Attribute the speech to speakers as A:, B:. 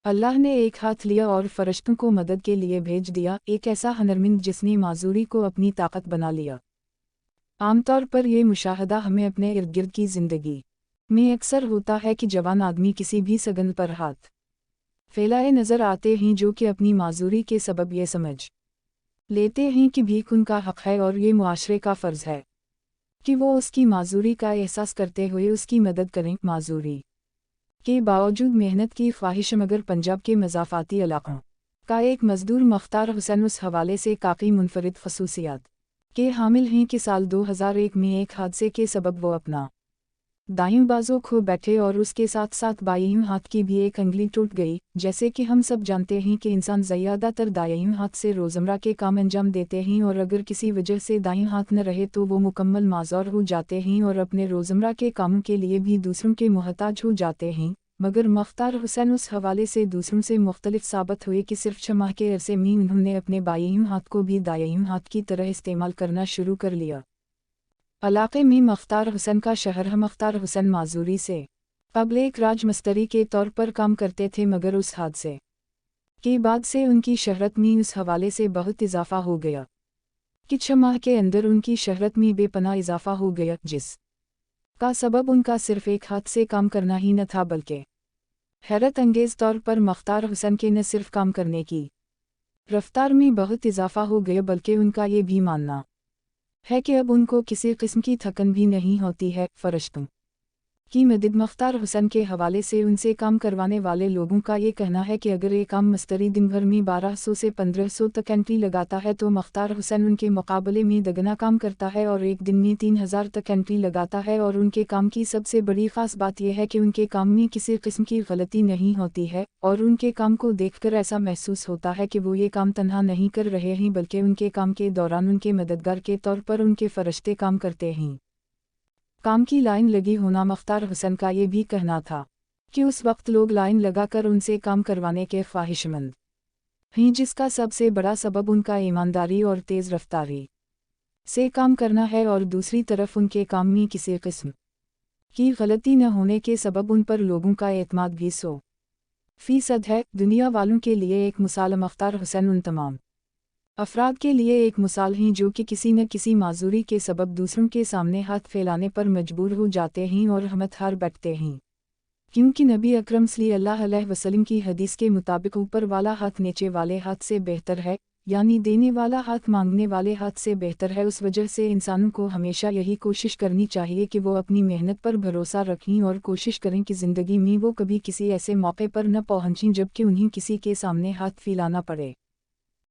A: अल्लाह ने एक हाथ लिया और फरिश्तों को मदद के लिए भेज दिया, एक ऐसा हुनरमंद जिसने माजूरी को अपनी ताकत बना लिया। आमतौर पर यह मुशाहदा हमें अपने इर्द गिर्द की ज़िंदगी में अक्सर होता है कि जवान आदमी किसी भी सगन पर हाथ फैलाए नज़र आते हैं जो कि अपनी माजूरी के सबब ये समझ लेते हैं कि भीख उनका हक़ है और ये मुआशरे का फ़र्ज़ है कि वो उसकी माजूरी का एहसास करते हुए उसकी मदद करें। माजूरी के बावजूद मेहनत की ख्वाहिश मगर पंजाब के मज़ाफ़ाती इलाक़ों का एक मज़दूर मुख्तार हुसैन उस हवाले से काफ़ी मुनफरिद खसूसियात के हामिल हैं कि साल 2001 में एक हादसे के सबब वो अपना दायूं बाजू खो बैठे और उसके साथ साथ बाईं हाथ की भी एक अंगुली टूट गई। जैसे कि हम सब जानते हैं कि इंसान ज़्यादातर दाईं हाथ से रोज़मर्रा के काम अंजाम देते हैं और अगर किसी वजह से दाईं हाथ न रहे तो वो मुकम्मल माज़ूर हो जाते हैं और अपने रोज़मर्रा के कामों के लिए भी दूसरों के मोहताज हो जाते हैं। मगर मुख्तार हुसैन उस हवाले से दूसरों से मुख्तलिफ साबित हुए कि सिर्फ 6 माह के अरसे में उन्होंने अपने बाईं हाथ को भी दाईं हाथ की तरह इस्तेमाल करना शुरू कर लिया। इलाक़े में मुख्तार हुसैन का शहर है। मुख्तार हुसैन माजूरी से कबल एक राज मिस्त्री के तौर पर काम करते थे, मगर उस हादसे के बाद से उनकी शहरत में उस हवाले से बहुत इजाफ़ा हो गया कि 6 माह के अंदर उनकी शहरत में बेपनाह इजाफ़ा हो गया, जिस का सबब उनका सिर्फ एक हाथ से काम करना ही न था बल्कि हैरत अंगेज़ तौर पर मुख्तार हुसैन के न सिर्फ काम करने की रफ्तार में बहुत इजाफ़ा हो गया बल्कि उनका ये भी मानना है कि अब उनको किसी किस्म की थकन भी नहीं होती है। फरिश्तों की मदद मुख्तार हुसैन के हवाले से उनसे काम करवाने वाले लोगों का ये कहना है कि अगर एक आम मिस्त्री दिन भर में 1200 से 1500 तक एंट्री लगाता है तो मुख्तार हुसैन उनके मुकाबले में दोगुना काम करता है और एक दिन में 3000 तक एंट्री लगाता है। और उनके काम की सबसे बड़ी ख़ास बात यह है कि उनके काम में किसी किस्म की गलती नहीं होती है और उनके काम को देखकर ऐसा महसूस होता है कि वो ये काम तन्हा नहीं कर रहे हैं बल्कि उनके काम के दौरान उनके मददगार के तौर पर उनके फरिश्ते काम करते हैं। काम की लाइन लगी होना मुख्तार हुसैन का ये भी कहना था कि उस वक्त लोग लाइन लगाकर उनसे काम करवाने के ख्वाहिशमंद हैं, जिसका सबसे बड़ा सबब उनका ईमानदारी और तेज़ रफ्तारी से काम करना है और दूसरी तरफ उनके काम में किसी किस्म की गलती न होने के सबब उन पर लोगों का एतमाद भी 100% है। दुनिया वालों के लिए एक मिसाल मुख्तार हुसैन उन तमाम अफराद के लिए एक मिसाल हैं जो कि किसी न किसी माजूरी के सबब दूसरों के सामने हाथ फैलाने पर मजबूर हो जाते हैं और हिम्मत हार बैठते हैं, क्योंकि नबी अकरम सल्लल्लाहु अलैहि वसल्लम की हदीस के मुताबिक ऊपर वाला हाथ नीचे वाले हाथ से बेहतर है, यानी देने वाला हाथ मांगने वाले हाथ से बेहतर है। उस वजह से इंसानों को हमेशा यही कोशिश करनी चाहिए कि वो अपनी मेहनत पर भरोसा रखें और कोशिश करें कि ज़िंदगी में वो कभी किसी ऐसे मौके पर न पहुँचें जबकि उन्हें किसी के सामने हाथ फैलाना पड़े।